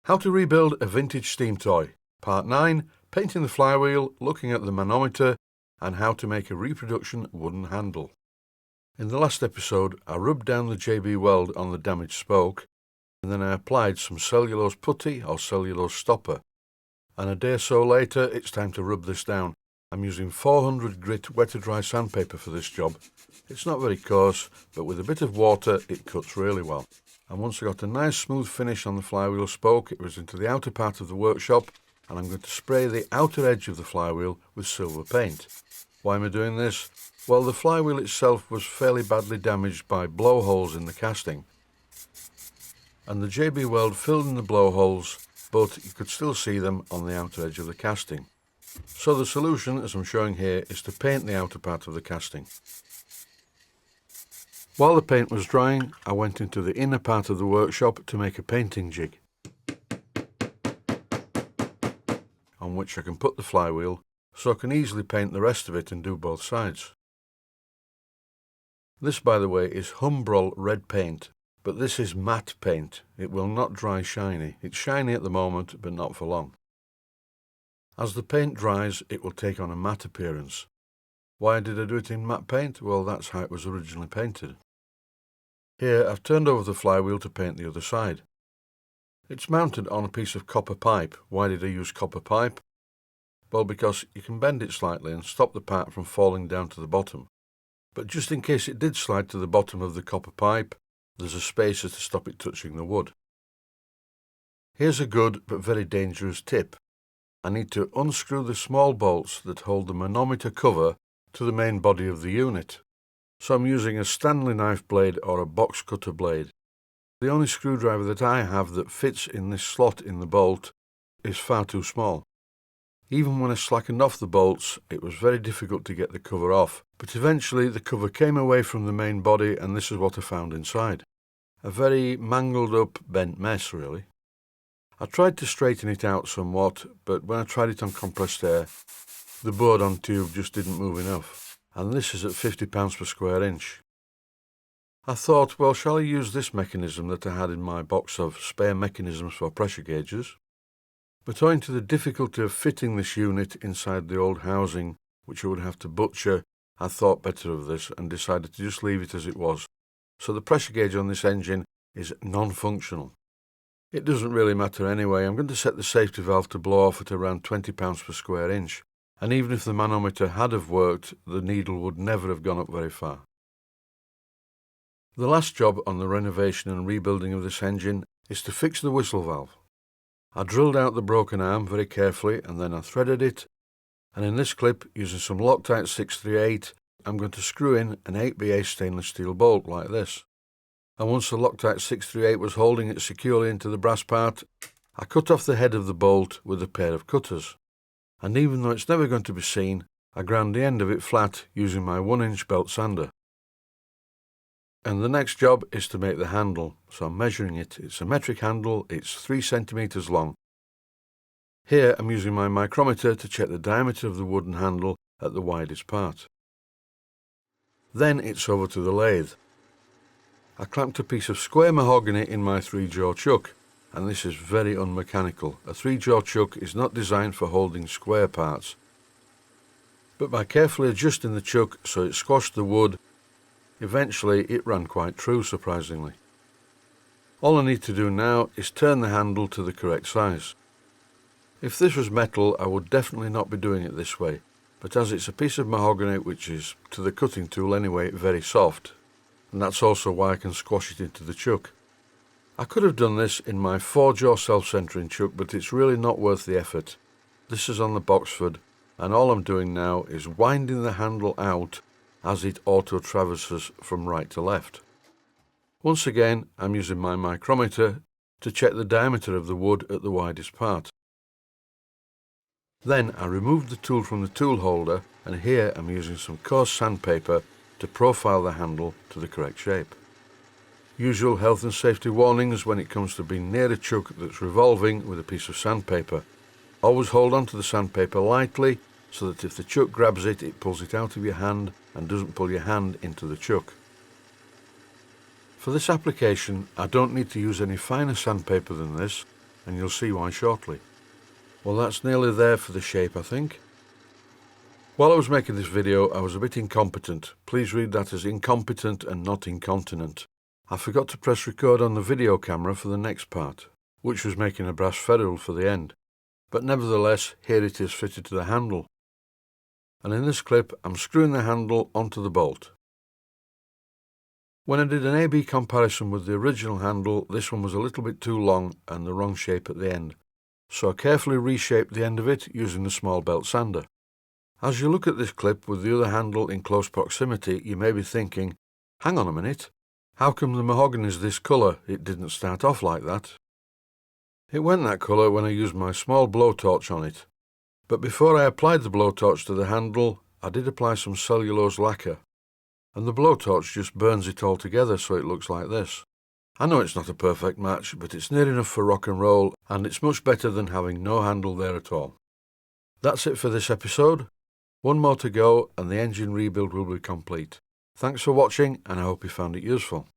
How to rebuild a vintage steam toy. Part 9, painting the flywheel, looking at the manometer, and how to make a reproduction wooden handle. In the last episode, I rubbed down the JB weld on the damaged spoke, and then I applied some cellulose putty or cellulose stopper. And a day or so later, it's time to rub this down. I'm using 400 grit wet to dry sandpaper for this job. It's not very coarse, but with a bit of water, it cuts really well. And once I got a nice smooth finish on the flywheel spoke, it was into the outer part of the workshop, and I'm going to spray the outer edge of the flywheel with silver paint. Why am I doing this? Well, the flywheel itself was fairly badly damaged by blowholes in the casting. And the JB weld filled in the blowholes, but you could still see them on the outer edge of the casting. So the solution, as I'm showing here, is to paint the outer part of the casting. While the paint was drying, I went into the inner part of the workshop to make a painting jig, on which I can put the flywheel, so I can easily paint the rest of it and do both sides. This, by the way, is Humbrol red paint, but this is matte paint. It will not dry shiny. It's shiny at the moment, but not for long. As the paint dries, it will take on a matte appearance. Why did I do it in matte paint? Well, that's how it was originally painted. Here, I've turned over the flywheel to paint the other side. It's mounted on a piece of copper pipe. Why did I use copper pipe? Well, because you can bend it slightly and stop the part from falling down to the bottom. But just in case it did slide to the bottom of the copper pipe, there's a spacer to stop it touching the wood. Here's a good but very dangerous tip. I need to unscrew the small bolts that hold the manometer cover to the main body of the unit. So I'm using a Stanley knife blade or a box cutter blade. The only screwdriver that I have that fits in this slot in the bolt is far too small. Even when I slackened off the bolts, it was very difficult to get the cover off, but eventually the cover came away from the main body, and this is what I found inside. A very mangled up, bent mess, really. I tried to straighten it out somewhat, but when I tried it on compressed air, the board on tube just didn't move enough, and this is at £50 per square inch. I thought, well, shall I use this mechanism that I had in my box of spare mechanisms for pressure gauges? But owing to the difficulty of fitting this unit inside the old housing, which I would have to butcher, I thought better of this and decided to just leave it as it was. So the pressure gauge on this engine is non-functional. It doesn't really matter anyway. I'm going to set the safety valve to blow off at around £20 per square inch. And even if the manometer had have worked, the needle would never have gone up very far. The last job on the renovation and rebuilding of this engine is to fix the whistle valve. I drilled out the broken arm very carefully and then I threaded it, and in this clip, using some Loctite 638, I'm going to screw in an 8BA stainless steel bolt like this. And once the Loctite 638 was holding it securely into the brass part, I cut off the head of the bolt with a pair of cutters. And even though it's never going to be seen, I ground the end of it flat using my 1-inch belt sander. And the next job is to make the handle, so I'm measuring it. It's a metric handle, it's 3 centimeters long. Here I'm using my micrometer to check the diameter of the wooden handle at the widest part. Then it's over to the lathe. I clamped a piece of square mahogany in my 3-jaw chuck, and this is very unmechanical. A 3-jaw chuck is not designed for holding square parts. But by carefully adjusting the chuck so it squashed the wood, eventually it ran quite true, surprisingly. All I need to do now is turn the handle to the correct size. If this was metal, I would definitely not be doing it this way, but as it's a piece of mahogany, which is, to the cutting tool anyway, very soft, and that's also why I can squash it into the chuck. I could have done this in my 4-jaw self-centering chuck, but it's really not worth the effort. This is on the Boxford, and all I'm doing now is winding the handle out as it auto-traverses from right to left. Once again, I'm using my micrometer to check the diameter of the wood at the widest part. Then I removed the tool from the tool holder, and here I'm using some coarse sandpaper to profile the handle to the correct shape. Usual health and safety warnings when it comes to being near a chuck that's revolving with a piece of sandpaper. Always hold on to the sandpaper lightly so that if the chuck grabs it, it pulls it out of your hand and doesn't pull your hand into the chuck. For this application, I don't need to use any finer sandpaper than this, and you'll see why shortly. Well, that's nearly there for the shape, I think. While I was making this video, I was a bit incompetent. Please read that as incompetent and not incontinent. I forgot to press record on the video camera for the next part, which was making a brass ferrule for the end. But nevertheless, here it is fitted to the handle. And in this clip, I'm screwing the handle onto the bolt. When I did an A-B comparison with the original handle, this one was a little bit too long and the wrong shape at the end. So I carefully reshaped the end of it using the small belt sander. As you look at this clip with the other handle in close proximity, you may be thinking, hang on a minute, how come the mahogany is this colour? It didn't start off like that. It went that colour when I used my small blowtorch on it. But before I applied the blowtorch to the handle, I did apply some cellulose lacquer. And the blowtorch just burns it all together so it looks like this. I know it's not a perfect match, but it's near enough for rock and roll, and it's much better than having no handle there at all. That's it for this episode. One more to go and the engine rebuild will be complete. Thanks for watching and I hope you found it useful.